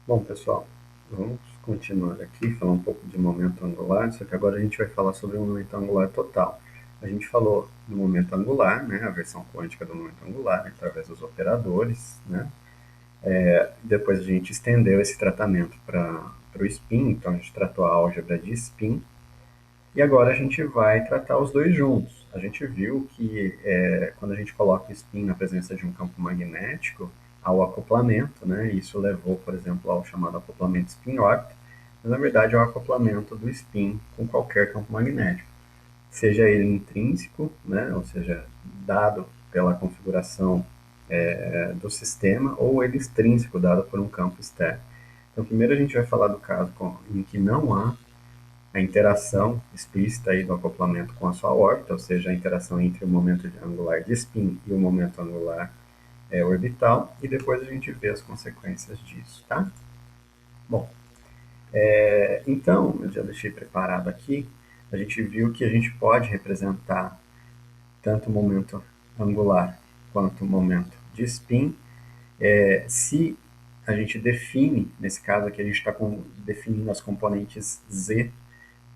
Bom, pessoal, vamos continuar aqui, falar um pouco de momento angular, só que agora a gente vai falar sobre o momento angular total. A gente falou do momento angular, né, a versão quântica do momento angular, através dos operadores, né? Depois a gente estendeu esse tratamento para o spin, então a gente tratou a álgebra de spin, e agora a gente vai tratar os dois juntos. A gente viu que quando a gente coloca o spin na presença de um campo magnético, há o acoplamento, né? Isso levou, por exemplo, ao chamado acoplamento spin-órbita, mas na verdade é o acoplamento do spin com qualquer campo magnético, seja ele intrínseco, né? Ou seja, dado pela configuração do sistema, ou ele extrínseco, dado por um campo externo. Então, primeiro a gente vai falar do caso em que não há a interação explícita aí do acoplamento com a sua órbita, ou seja, a interação entre o momento angular de spin e o momento angular orbital, e depois a gente vê as consequências disso, tá? Bom, então, eu já deixei preparado aqui, a gente viu que a gente pode representar tanto o momento angular quanto o momento de spin, se a gente define, nesse caso aqui a gente está definindo as componentes z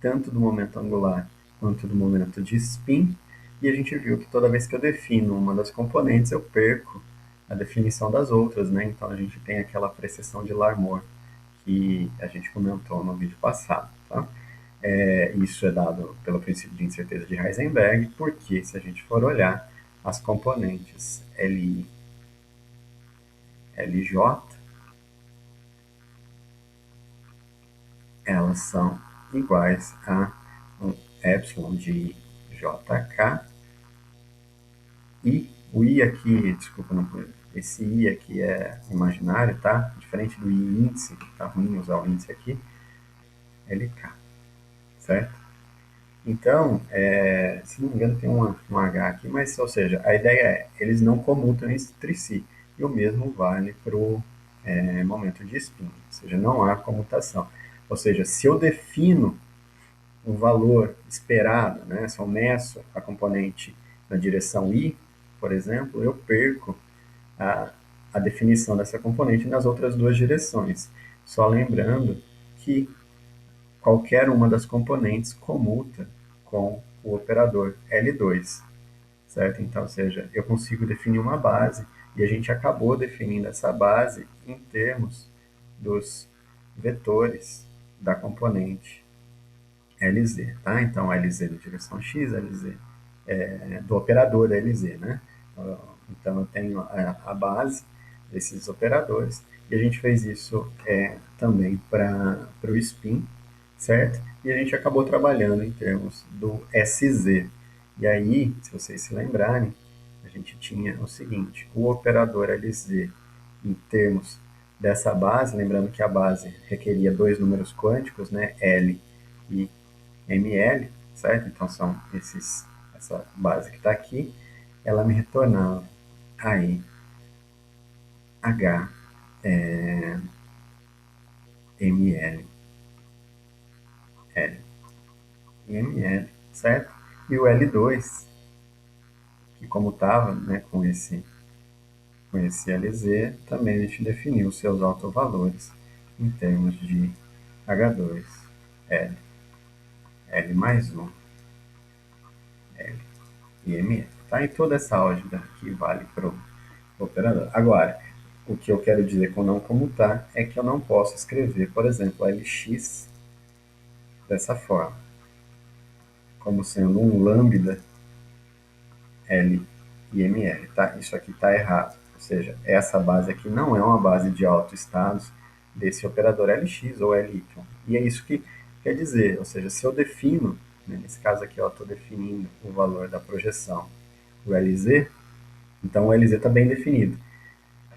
tanto do momento angular quanto do momento de spin, e a gente viu que toda vez que eu defino uma das componentes, eu perco a definição das outras, né? Então a gente tem aquela precessão de Larmor que a gente comentou no vídeo passado, tá? Isso é dado pelo princípio de incerteza de Heisenberg, porque se a gente for olhar as componentes Li, Lj, elas são iguais a um epsilon de jk. I, o I aqui, desculpa, não, esse I aqui é imaginário, tá? Diferente do I índice, que tá ruim usar o índice aqui, LK, certo? Então, se não me engano, tem um H aqui, mas, ou seja, a ideia é, eles não comutam entre si, e o mesmo vale para o momento de spin, ou seja, não há comutação. Ou seja, se eu defino o valor esperado, né, se eu meço a componente na direção I, por exemplo, eu perco a, a definição dessa componente nas outras duas direções. Só lembrando que qualquer uma das componentes comuta com o operador L2, certo? Então, ou seja, eu consigo definir uma base e a gente acabou definindo essa base em termos dos vetores da componente LZ, tá? Então, LZ na direção X, LZ do operador LZ, né? Então, eu tenho a base desses operadores e a gente fez isso também para o spin, certo? E a gente acabou trabalhando em termos do SZ. E aí, se vocês se lembrarem, a gente tinha o seguinte, o operador LZ em termos dessa base, lembrando que a base requeria dois números quânticos, né, L e ML, certo? Então são essa base que está aqui, ela me retornava aí H, ML, L e ML, certo? E o L2, que como estava né, com esse LZ, também a gente definiu seus autovalores em termos de H2, L, L mais um, L e ML. Tá? E toda essa álgebra aqui vale para o operador. Agora, o que eu quero dizer com não comutar é que eu não posso escrever, por exemplo, Lx dessa forma, como sendo um lambda L e ML, tá? Isso aqui está errado. Ou seja, essa base aqui não é uma base de autoestados desse operador Lx ou Ly. E é isso que quer dizer, ou seja, se eu defino, né, nesse caso aqui eu estou definindo o valor da projeção do Lz, então o Lz está bem definido.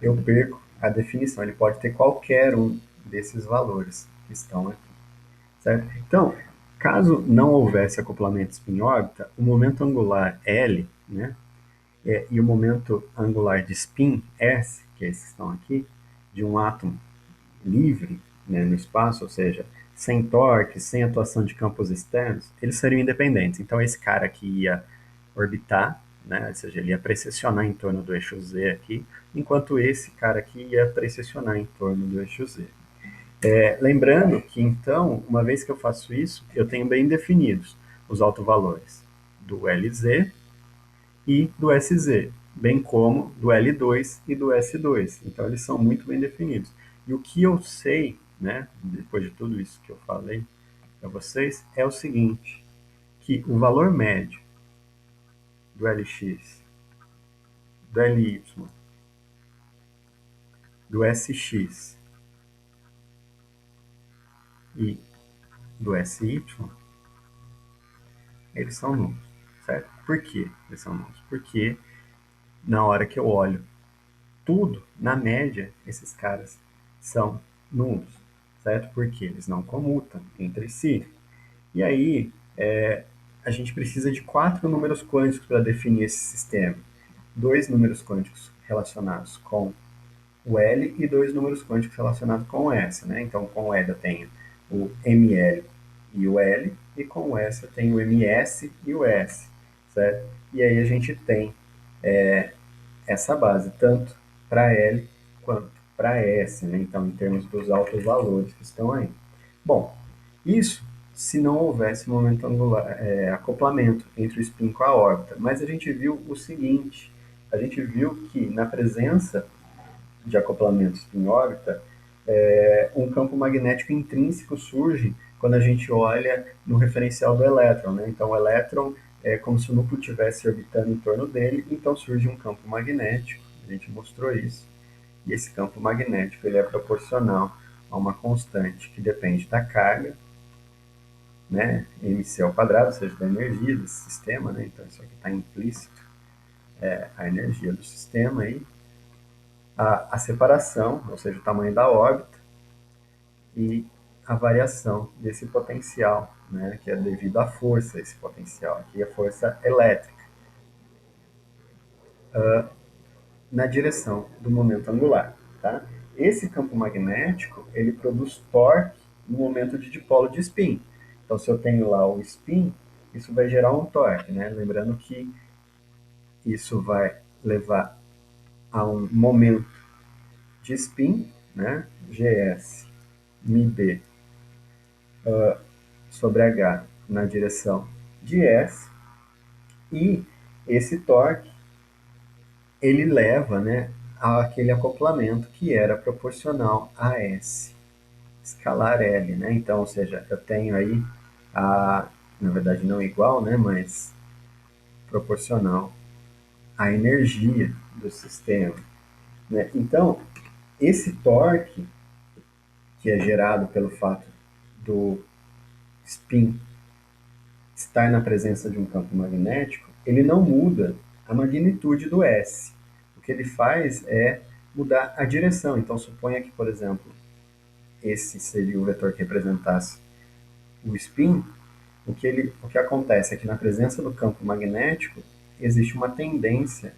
Eu perco a definição. Ele pode ter qualquer um desses valores que estão aqui, certo? Então, caso não houvesse acoplamento spin-órbita, o momento angular L, né, e o momento angular de spin S, que é esses que estão aqui, de um átomo livre né, no espaço, ou seja, sem torque, sem atuação de campos externos, eles seriam independentes. Então, esse cara aqui ia orbitar, né, ou seja, ele ia precessionar em torno do eixo Z aqui, enquanto esse cara aqui ia precessionar em torno do eixo Z. Lembrando que, então, uma vez que eu faço isso, eu tenho bem definidos os autovalores do LZ e do SZ, bem como do L2 e do S2. Então, eles são muito bem definidos. E o que eu sei, né, depois de tudo isso que eu falei para vocês, é o seguinte, que o valor médio do LX, do LY, do SX e do SY, eles são nulos, certo? Por que eles são nulos? Porque na hora que eu olho tudo, na média, esses caras são nulos, certo? Porque eles não comutam entre si. E aí, a gente precisa de 4 números quânticos para definir esse sistema. 2 números quânticos relacionados com o L e 2 números quânticos relacionados com o S, né? Então, com o L eu tenho o ML e o L, e com o S eu tenho o MS e o S, certo? E aí a gente tem essa base, tanto para L quanto para S, né? Então, em termos dos altos valores que estão aí. Bom, isso se não houvesse momento angular, acoplamento entre o spin com a órbita. Mas a gente viu o seguinte, a gente viu que na presença de acoplamento spin-órbita, um campo magnético intrínseco surge quando a gente olha no referencial do elétron, né? Então, o elétron é como se o núcleo estivesse orbitando em torno dele, então surge um campo magnético, a gente mostrou isso, e esse campo magnético ele é proporcional a uma constante que depende da carga, né, mc ao quadrado, ou seja, da energia desse sistema, né? Então isso aqui está implícito, a energia do sistema aí, a separação, ou seja, o tamanho da órbita, e a variação desse potencial, né, que é devido à força, esse potencial aqui, a força elétrica, na direção do momento angular. Tá? Esse campo magnético ele produz torque no momento de dipolo de spin. Então, se eu tenho lá o spin, isso vai gerar um torque. Né? Lembrando que isso vai levar a um momento de spin, né? GS μb sobre H na direção de S, e esse torque ele leva, né, àquele acoplamento que era proporcional a S, escalar L, né? Então, ou seja, eu tenho aí na verdade não igual, né, mas proporcional à energia do sistema, né? Então, esse torque que é gerado pelo fato do spin estar na presença de um campo magnético, ele não muda a magnitude do S. O que ele faz é mudar a direção. Então, suponha que, por exemplo, esse seria o vetor que representasse o spin. O que acontece é que na presença do campo magnético existe uma tendência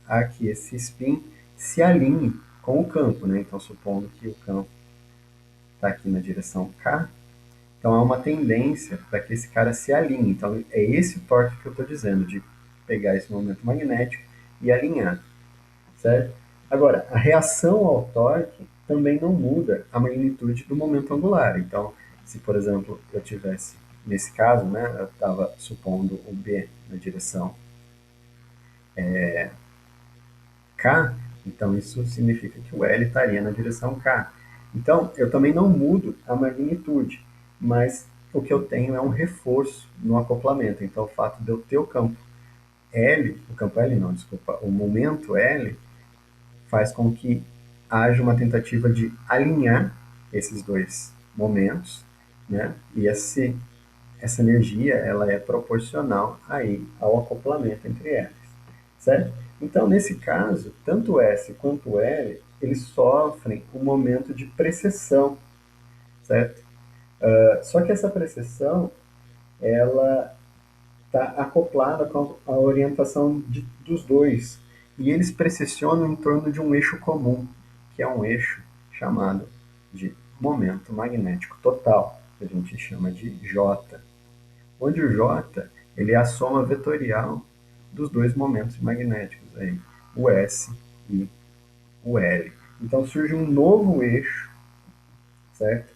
a que esse spin se alinhe com o campo, né? Então, supondo que o campo está aqui na direção K, então há uma tendência para que esse cara se alinhe. Então é esse o torque que eu estou dizendo, de pegar esse momento magnético e alinhar, certo? Agora, a reação ao torque também não muda a magnitude do momento angular. Então, se por exemplo eu tivesse, nesse caso, né, eu estava supondo o B na direção K, então isso significa que o L estaria na direção K. Então, eu também não mudo a magnitude, mas o que eu tenho é um reforço no acoplamento. Então, o fato de eu ter o campo L não, desculpa, o momento L, faz com que haja uma tentativa de alinhar esses dois momentos, né? E essa energia ela é proporcional aí ao acoplamento entre eles, certo? Então, nesse caso, tanto o S quanto o L, eles sofrem um momento de precessão, certo? Só que essa precessão, ela está acoplada com a orientação dos dois, e eles precessionam em torno de um eixo comum, que é um eixo chamado de momento magnético total, que a gente chama de J, onde o J ele é a soma vetorial dos dois momentos magnéticos, aí, o S e o L. Então surge um novo eixo, certo?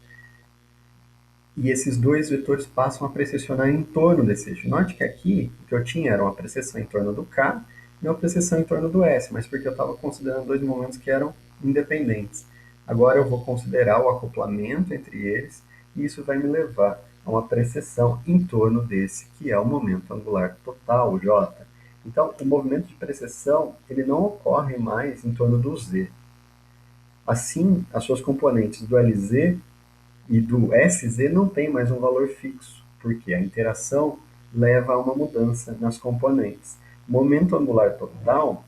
e esses dois vetores passam a precessionar em torno desse eixo. Note que aqui o que eu tinha era uma precessão em torno do K e uma precessão em torno do S, mas porque eu estava considerando dois momentos que eram independentes. Agora eu vou considerar o acoplamento entre eles e isso vai me levar a uma precessão em torno desse, que é o momento angular total, o J. Então, o movimento de precessão ele não ocorre mais em torno do Z. Assim, as suas componentes do LZ e do SZ não tem mais um valor fixo, porque a interação leva a uma mudança nas componentes. O momento angular total,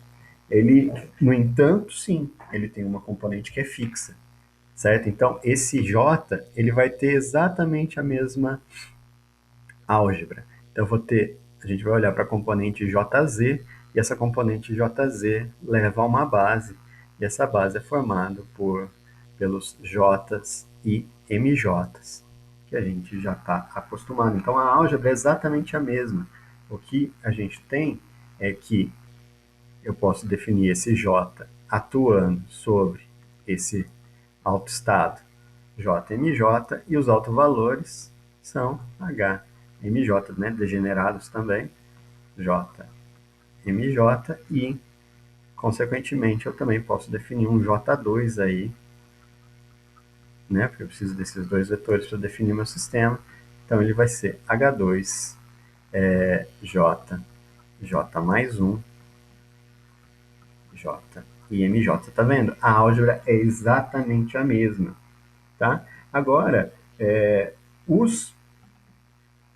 ele, no entanto, sim, ele tem uma componente que é fixa, certo? Então, esse J, ele vai ter exatamente a mesma álgebra. Então, a gente vai olhar para a componente JZ, e essa componente JZ leva a uma base, e essa base é formada pelos J's e MJ's, que a gente já está acostumado. Então, a álgebra é exatamente a mesma. O que a gente tem é que eu posso definir esse J atuando sobre esse autoestado JMJ e os autovalores são HMJ, né? Degenerados também, JMJ e, consequentemente, eu também posso definir um J2 aí, né? Porque eu preciso desses dois vetores para definir meu sistema. Então ele vai ser H2 J, J mais um, J e MJ. Tá vendo? A álgebra é exatamente a mesma, tá? Agora, os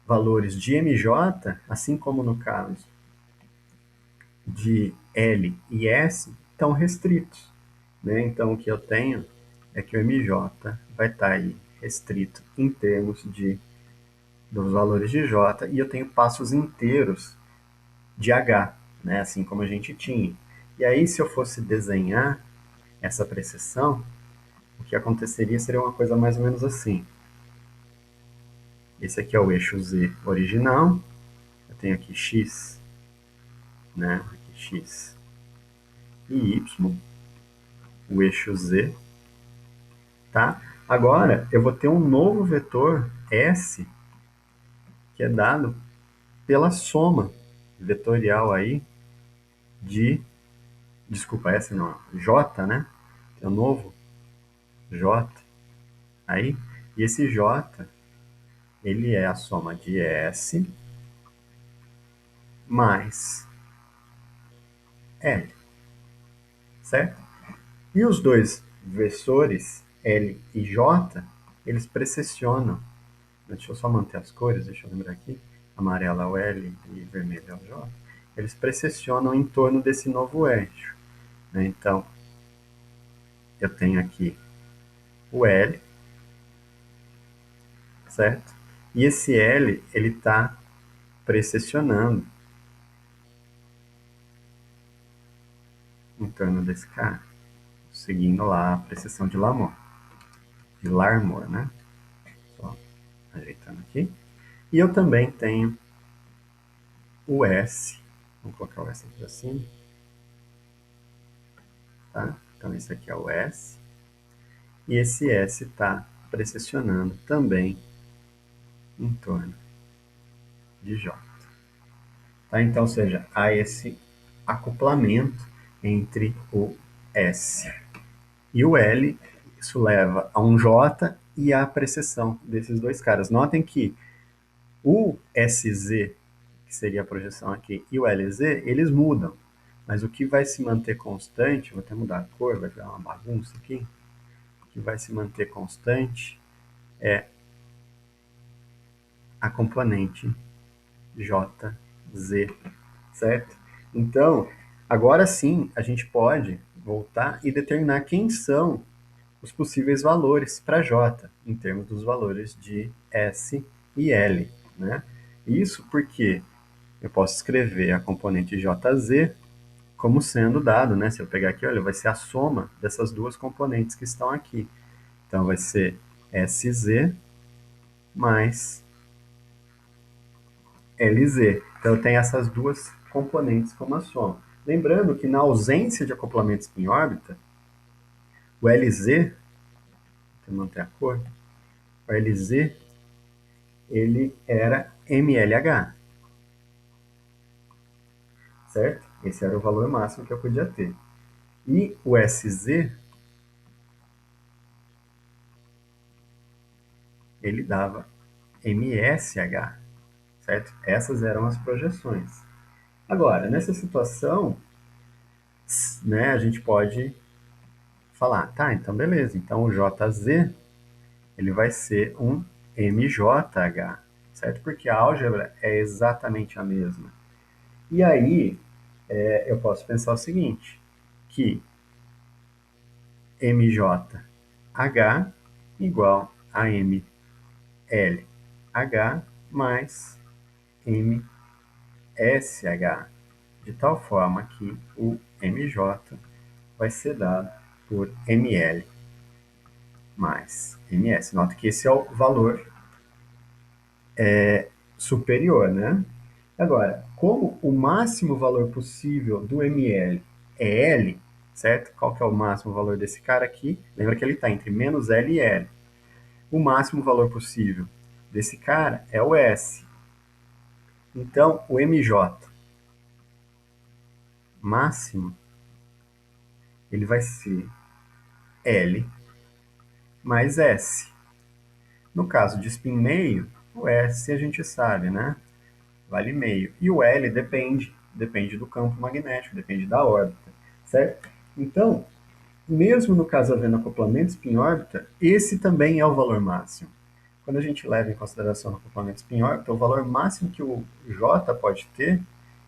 valores de MJ, assim como no caso de L e S, estão restritos, né? Então, o que eu tenho é que o MJ vai estar aí restrito em termos dos valores de J, e eu tenho passos inteiros de H, né? Assim como a gente tinha. E aí, se eu fosse desenhar essa precessão, o que aconteceria seria uma coisa mais ou menos assim. Esse aqui é o eixo Z original, eu tenho aqui X, né? Aqui X e Y, o eixo Z, tá? Agora, eu vou ter um novo vetor S, que é dado pela soma vetorial aí de, desculpa, S não, J, né? Tem um novo J aí, e esse J, ele é a soma de S mais L, certo? E os dois versores, L e J, eles precessionam. Deixa eu só manter as cores, deixa eu lembrar aqui. Amarelo é o L e vermelho é o J. Eles precessionam em torno desse novo eixo, né? Então, eu tenho aqui o L, certo? E esse L, ele está precessionando em torno desse cara, seguindo lá a precessão de Larmor, né? Só ajeitando aqui. E eu também tenho o S, vamos colocar o S aqui para cima, tá? Então esse aqui é o S, e esse S está precessionando também em torno de J. Tá? Então, ou seja, há esse acoplamento entre o S e o L, isso leva a um J e a precessão desses dois caras. Notem que o SZ, que seria a projeção aqui, e o LZ, eles mudam. Mas o que vai se manter constante, vou até mudar a cor, vai virar uma bagunça aqui. O que vai se manter constante é a componente JZ, certo? Então, agora sim, a gente pode voltar e determinar quem são os possíveis valores para J, em termos dos valores de S e L, né? Isso porque eu posso escrever a componente JZ como sendo dado, né? Se eu pegar aqui, olha, vai ser a soma dessas duas componentes que estão aqui. Então, vai ser SZ mais LZ. Então, eu tenho essas duas componentes como a soma. Lembrando que na ausência de acoplamento spin órbita, o LZ, vou manter a cor, o LZ ele era MLH, certo? Esse era o valor máximo que eu podia ter. E o SZ, ele dava MSH, certo? Essas eram as projeções. Agora, nessa situação, né, a gente pode falar, tá, então beleza, então o JZ, ele vai ser um MJH, certo? Porque a álgebra é exatamente a mesma. E aí, eu posso pensar o seguinte, que MJH igual a MLH mais MSH, de tal forma que o MJ vai ser dado por ML mais MS. Nota que esse é o valor superior, né? Agora, como o máximo valor possível do ML é L, certo? Qual que é o máximo valor desse cara aqui? Lembra que ele está entre menos L e L. O máximo valor possível desse cara é o S. Então, o MJ máximo, ele vai ser L mais S. No caso de spin meio, o S a gente sabe, né? Vale meio. E o L depende do campo magnético, depende da órbita, certo? Então, mesmo no caso havendo acoplamento spin-órbita, esse também é o valor máximo. Quando a gente leva em consideração o acoplamento spin-órbita, o valor máximo que o J pode ter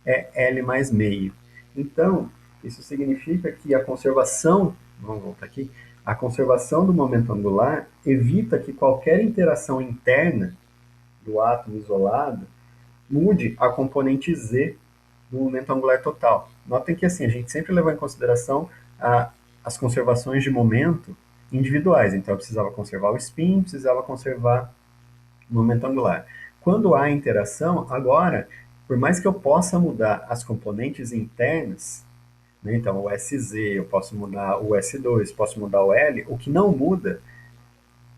é L mais meio. Então, isso significa que a conservação, vamos voltar aqui, a conservação do momento angular evita que qualquer interação interna do átomo isolado mude a componente Z do momento angular total. Notem que assim, a gente sempre levou em consideração as conservações de momento individuais. Então eu precisava conservar o spin, precisava conservar o momento angular. Quando há interação, agora, por mais que eu possa mudar as componentes internas, né, então o SZ, eu posso mudar o S2, posso mudar o L, o que não muda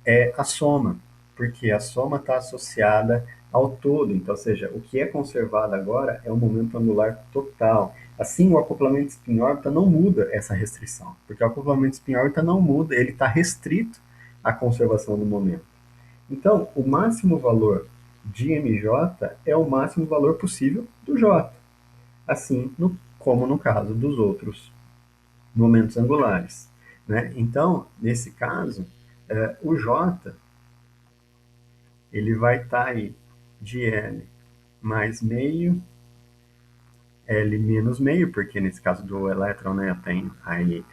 é a soma, porque a soma está associada ao todo. Então, ou seja, o que é conservado agora é o momento angular total. Assim, o acoplamento spin-órbita não muda essa restrição, porque o acoplamento spin-órbita não muda, ele está restrito à conservação do momento. Então, o máximo valor de MJ é o máximo valor possível do J, assim como no caso dos outros momentos angulares. Né? Então, nesse caso, o J ele vai estar aí de L mais meio, L menos meio, porque nesse caso do elétron, né, eu tenho aí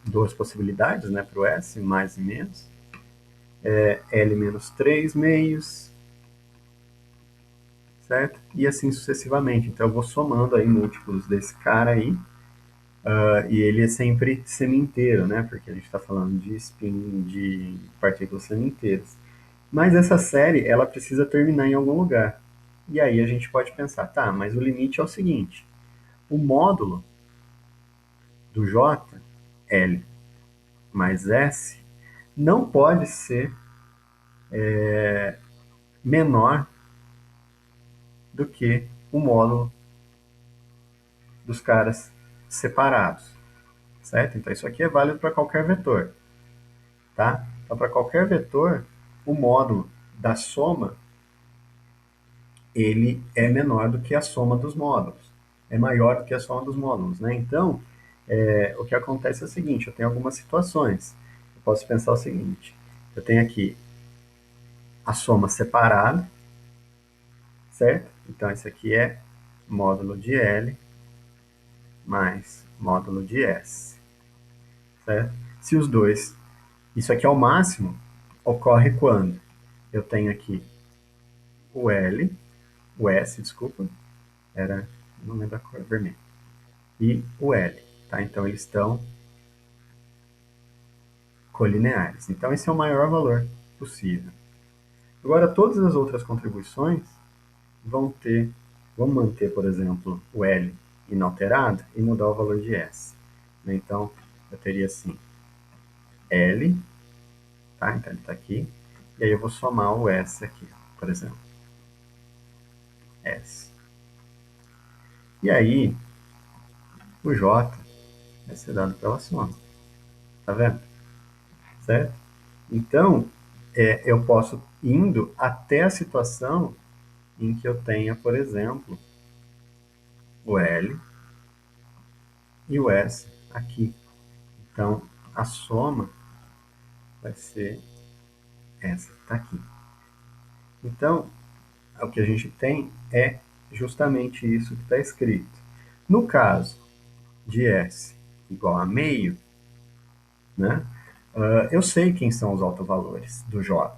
duas possibilidades, né, para o S, mais e menos, L menos 3 meios, certo? E assim sucessivamente. Então eu vou somando aí múltiplos desse cara aí, e ele é sempre semi-inteiro, né, porque a gente está falando de spin de partículas semi-inteiras. Mas essa série, ela precisa terminar em algum lugar. E aí a gente pode pensar, tá, mas o limite é o seguinte, o módulo do J, L mais S, não pode ser menor do que o módulo dos caras separados, certo? Então isso aqui é válido para qualquer vetor, tá? Então para qualquer vetor, o módulo da soma, ele é menor do que a soma dos módulos, é maior do que a soma dos módulos, né? Então, o que acontece é o seguinte, eu tenho algumas situações. Eu posso pensar o seguinte, eu tenho aqui a soma separada, certo? Então, esse aqui é módulo de L mais módulo de S, certo? Se os dois, isso aqui é o máximo, ocorre quando eu tenho aqui o L, o S, desculpa, era, não lembro a cor, vermelho, e o L, tá? Então, eles estão colineares. Então, esse é o maior valor possível. Agora, todas as outras contribuições vão ter, vamos manter, por exemplo, o L inalterado e mudar o valor de S. Então, eu teria assim, L, tá? Então ele está aqui, e aí eu vou somar o S aqui. por exemplo. S. E aí, o J vai ser dado pela soma. Tá vendo? Certo? Então, eu posso indo até a situação em que eu tenha, por exemplo, o L e o S aqui. Então, a soma vai ser essa que está aqui. Então, o que a gente tem é justamente isso que está escrito. No caso de S igual a meio, né, eu sei quem são os autovalores do J.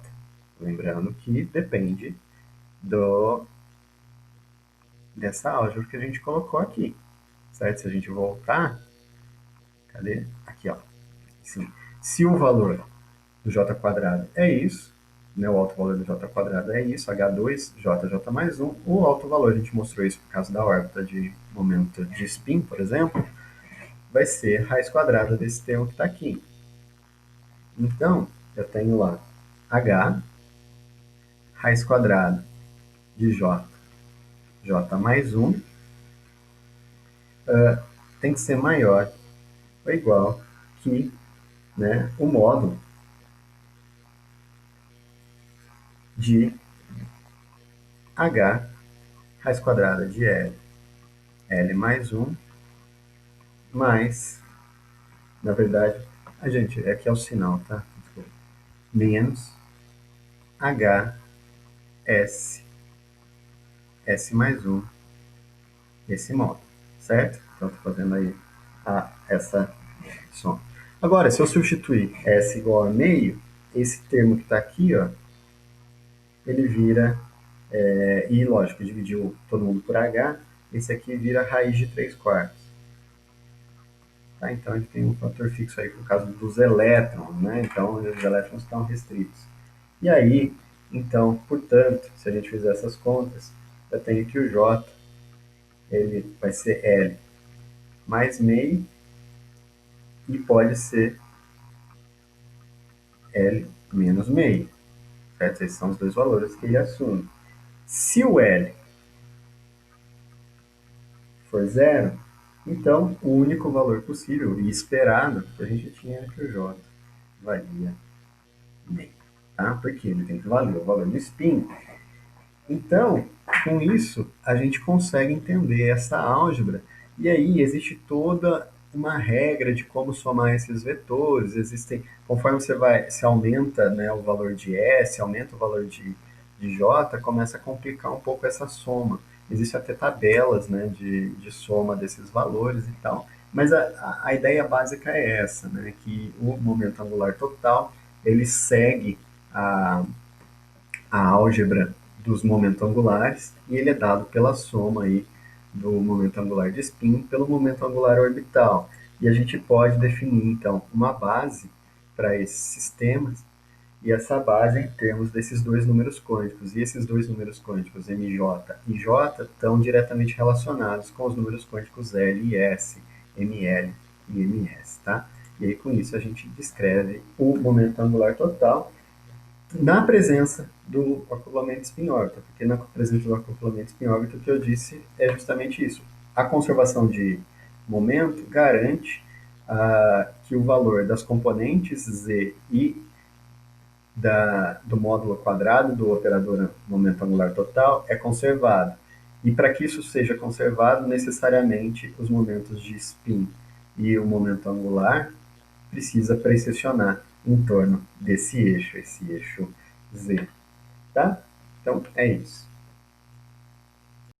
Lembrando que depende dessa álgebra que a gente colocou aqui. Certo? Se a gente voltar, cadê? Aqui, ó. Sim. Se o valor do j quadrado é isso, né, o alto valor do j quadrado é isso, H2, j mais 1, o alto valor, a gente mostrou isso por causa da órbita de momento de spin, por exemplo, vai ser raiz quadrada desse termo que está aqui. Então, eu tenho lá h, raiz quadrada de j mais 1, tem que ser maior ou igual que, né, o módulo de h raiz quadrada de L mais 1, mais, na verdade, gente, aqui é o sinal, tá? Desculpa. Menos H, S mais 1, esse módulo, certo? Então, estou fazendo aí essa soma. Agora, se eu substituir S igual a meio, esse termo que está aqui, ó, ele vira, e lógico, dividiu todo mundo por H, esse aqui vira raiz de 3 quartos. Tá? Então, a gente tem um fator fixo aí por causa dos elétrons, né? Então, os elétrons estão restritos. E aí, então, portanto, se a gente fizer essas contas, eu tenho que o J ele vai ser L mais meio e pode ser L menos meio. Certo? Esses são os dois valores que ele assume. Se o L for zero, então o único valor possível e esperado que a gente tinha é que o J valia meio. Tá? Porque ele tem que valer o valor do spin. Então, com isso, a gente consegue entender essa álgebra. E aí existe toda uma regra de como somar esses vetores. Existem, conforme se aumenta, né, o valor de S, aumenta o valor de J, começa a complicar um pouco essa soma. Existem até tabelas, né, de soma desses valores e tal. Mas a ideia básica é essa, né, que o momento angular total ele segue a, a álgebra dos momentos angulares e ele é dado pela soma aí do momento angular de spin pelo momento angular orbital. E a gente pode definir, então, uma base para esses sistemas e essa base em termos desses dois números quânticos. E esses dois números quânticos, MJ e J, estão diretamente relacionados com os números quânticos L e S, ML e MS, tá? E aí, com isso, a gente descreve o momento angular total na presença do acoplamento spin-órbita, porque na presença do acoplamento spin-órbita, o que eu disse é justamente isso. A conservação de momento garante que o valor das componentes Z e do módulo quadrado do operador momento angular total é conservado. E para que isso seja conservado, necessariamente os momentos de spin e o momento angular precisa precessionar em torno desse eixo, esse eixo Z. Tá? Então, é isso.